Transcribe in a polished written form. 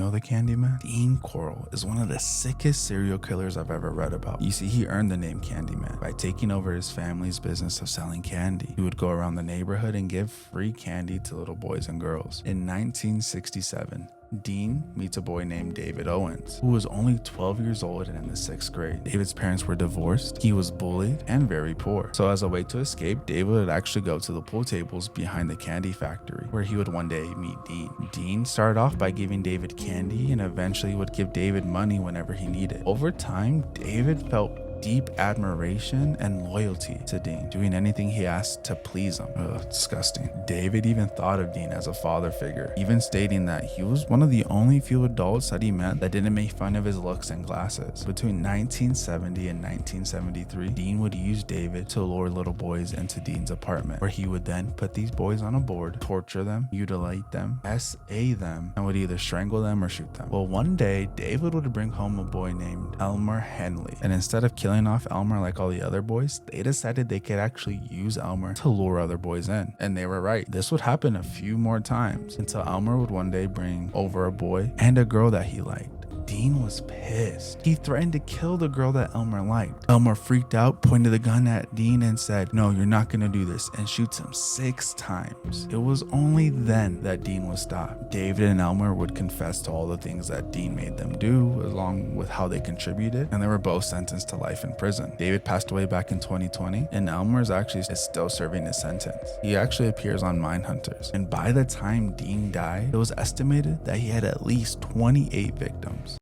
know the Candyman? Dean Corll is one of the sickest serial killers I've ever read about. You see, he earned the name Candyman by taking over his family's business of selling candy. He would go around the neighborhood and give free candy to little boys and girls. In 1967, Dean meets a boy named David Owens, who was only 12 years old and in the 6th grade. David's parents were divorced, he was bullied, and very poor. So as a way to escape, David would actually go to the pool tables behind the candy factory, where he would one day meet Dean. Dean started off by giving David candy and eventually would give David money whenever he needed. Over time, David felt deep admiration and loyalty to Dean, doing anything he asked to please him. Ugh, disgusting. David even thought of Dean as a father figure, even stating that he was one of the only few adults that he met that didn't make fun of his looks and glasses. Between 1970 and 1973, Dean would use David to lure little boys into Dean's apartment, where he would then put these boys on a board, torture them, mutilate them, SA them, and would either strangle them or shoot them. Well, one day, David would bring home a boy named Elmer Henley, and instead of killing off Elmer like all the other boys, they decided they could actually use Elmer to lure other boys in. And they were right. This would happen a few more times until Elmer would one day bring over a boy and a girl that he liked. Dean was pissed. He threatened to kill the girl that Elmer liked. Elmer freaked out, pointed the gun at Dean and said, "No, you're not gonna do this," and shoots him 6 times. It was only then that Dean was stopped. David and Elmer would confess to all the things that Dean made them do, along with how they contributed, and they were both sentenced to life in prison. David passed away back in 2020, and Elmer is still serving his sentence. He actually appears on Mindhunters, and by the time Dean died, it was estimated that he had at least 28 victims.